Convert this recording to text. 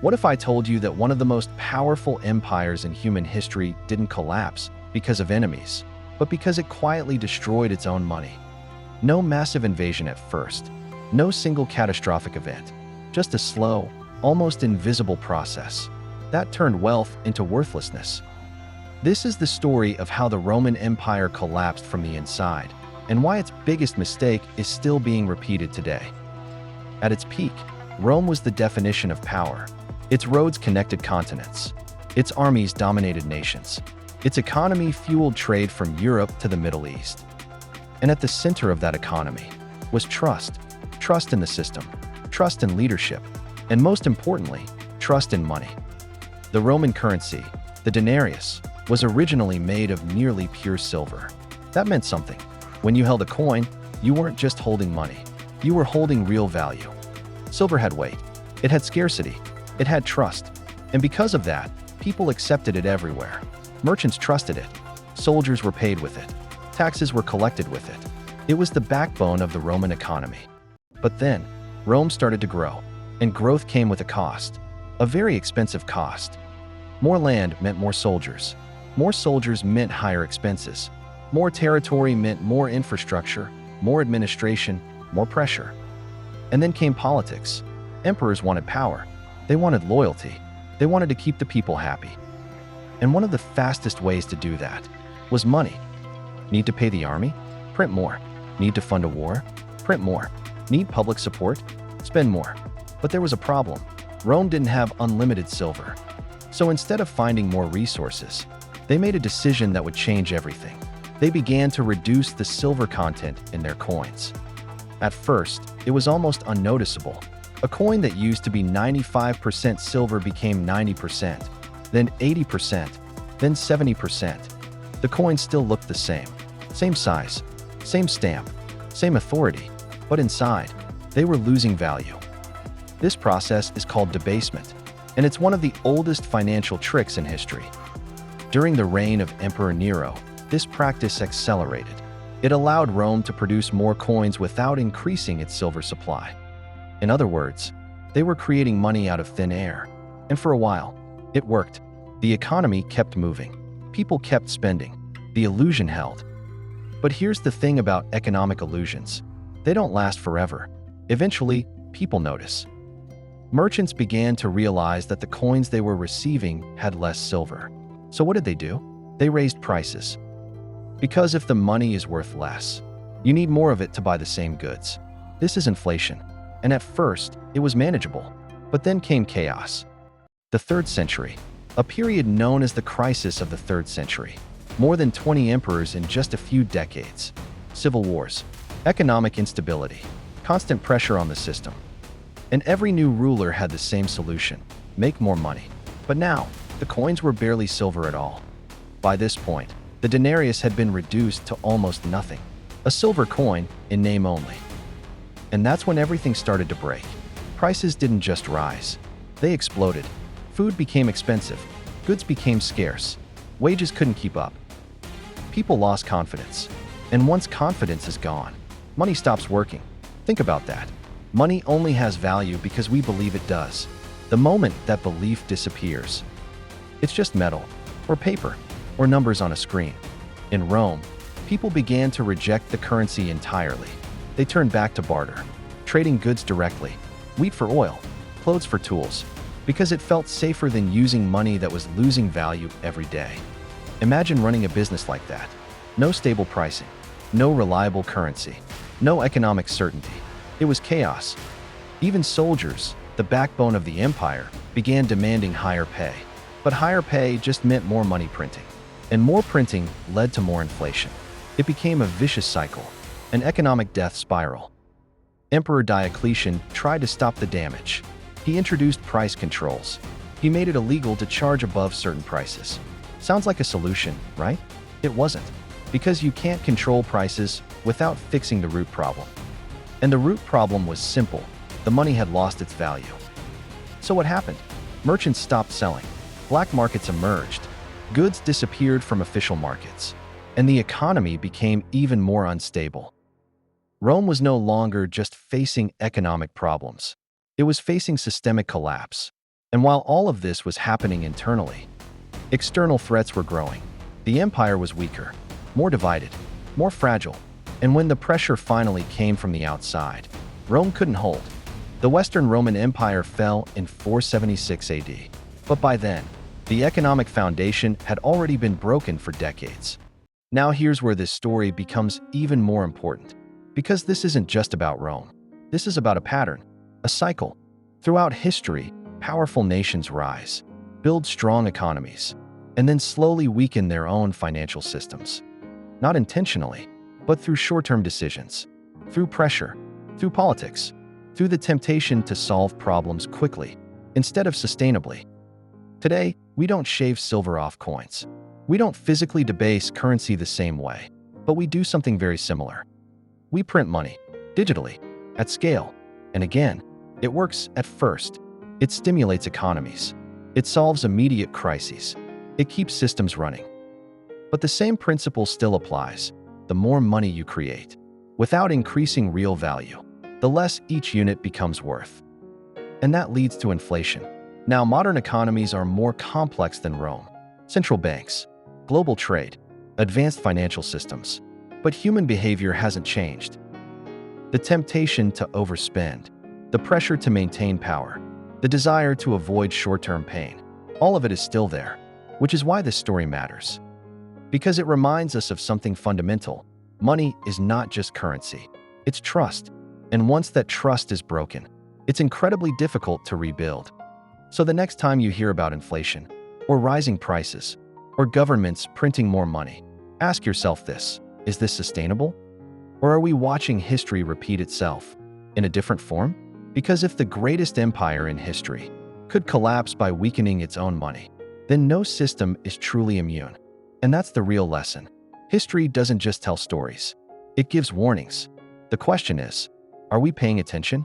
What if I told you that one of the most powerful empires in human history didn't collapse because of enemies, but because it quietly destroyed its own money? No massive invasion at first, no single catastrophic event, just a slow, almost invisible process that turned wealth into worthlessness. This is the story of how the Roman Empire collapsed from the inside, and why its biggest mistake is still being repeated today. At its peak, Rome was the definition of power. Its roads connected continents. Its armies dominated nations. Its economy fueled trade from Europe to the Middle East. And at the center of that economy was trust. Trust in the system, trust in leadership, and most importantly, trust in money. The Roman currency, the denarius, was originally made of nearly pure silver. That meant something. When you held a coin, you weren't just holding money. You were holding real value. Silver had weight. It had scarcity. It had trust. And because of that, people accepted it everywhere. Merchants trusted it. Soldiers were paid with it. Taxes were collected with it. It was the backbone of the Roman economy. But then, Rome started to grow, and growth came with a cost. A very expensive cost. More land meant more soldiers. More soldiers meant higher expenses. More territory meant more infrastructure, more administration, more pressure. And then came politics. Emperors wanted power. They wanted loyalty. They wanted to keep the people happy. And one of the fastest ways to do that was money. Need to pay the army? Print more. Need to fund a war? Print more. Need public support? Spend more. But there was a problem. Rome didn't have unlimited silver. So instead of finding more resources, they made a decision that would change everything. They began to reduce the silver content in their coins. At first, it was almost unnoticeable. A coin that used to be 95% silver became 90%, then 80%, then 70%. The coins still looked the same. Same size, same stamp, same authority, but inside, they were losing value. This process is called debasement, and it's one of the oldest financial tricks in history. During the reign of Emperor Nero, this practice accelerated. It allowed Rome to produce more coins without increasing its silver supply. In other words, they were creating money out of thin air. And for a while, it worked. The economy kept moving. People kept spending. The illusion held. But here's the thing about economic illusions. They don't last forever. Eventually, people notice. Merchants began to realize that the coins they were receiving had less silver. So what did they do? They raised prices. Because if the money is worth less, you need more of it to buy the same goods. This is inflation. And at first, it was manageable. But then came chaos. The 3rd century, a period known as the crisis of the 3rd century. More than 20 emperors in just a few decades. Civil wars, economic instability, constant pressure on the system. And every new ruler had the same solution: make more money. But now, the coins were barely silver at all. By this point, the denarius had been reduced to almost nothing. A silver coin in name only. And that's when everything started to break. Prices didn't just rise. They exploded. Food became expensive. Goods became scarce. Wages couldn't keep up. People lost confidence. And once confidence is gone, money stops working. Think about that. Money only has value because we believe it does. The moment that belief disappears, it's just metal, or paper, or numbers on a screen. In Rome, people began to reject the currency entirely. They turned back to barter, trading goods directly, wheat for oil, clothes for tools, because it felt safer than using money that was losing value every day. Imagine running a business like that. No stable pricing, no reliable currency, no economic certainty. It was chaos. Even soldiers, the backbone of the empire, began demanding higher pay. But higher pay just meant more money printing. And more printing led to more inflation. It became a vicious cycle, an economic death spiral. Emperor Diocletian tried to stop the damage. He introduced price controls. He made it illegal to charge above certain prices. Sounds like a solution, right? It wasn't, because you can't control prices without fixing the root problem. And the root problem was simple. The money had lost its value. So what happened? Merchants stopped selling. Black markets emerged. Goods disappeared from official markets. And the economy became even more unstable. Rome was no longer just facing economic problems. It was facing systemic collapse. And while all of this was happening internally, external threats were growing. The empire was weaker, more divided, more fragile, and when the pressure finally came from the outside, Rome couldn't hold. The Western Roman Empire fell in 476 AD, but by then, the economic foundation had already been broken for decades. Now here's where this story becomes even more important, because this isn't just about Rome. This is about a pattern, a cycle. Throughout history, powerful nations rise, build strong economies, and then slowly weaken their own financial systems. Not intentionally, but through short-term decisions, through pressure, through politics, through the temptation to solve problems quickly instead of sustainably. Today, we don't shave silver off coins. We don't physically debase currency the same way, but we do something very similar. We print money, digitally, at scale, and again, it works at first. It stimulates economies. It solves immediate crises. It keeps systems running. But the same principle still applies. The more money you create, without increasing real value, the less each unit becomes worth. And that leads to inflation. Now, modern economies are more complex than Rome. Central banks, global trade, advanced financial systems. But human behavior hasn't changed. The temptation to overspend, the pressure to maintain power, the desire to avoid short-term pain, all of it is still there, which is why this story matters. Because it reminds us of something fundamental. Money is not just currency, it's trust. And once that trust is broken, it's incredibly difficult to rebuild. So the next time you hear about inflation, or rising prices, or governments printing more money, ask yourself this: is this sustainable? Or are we watching history repeat itself in a different form? Because if the greatest empire in history could collapse by weakening its own money, then no system is truly immune. And that's the real lesson. History doesn't just tell stories, it gives warnings. The question is, are we paying attention?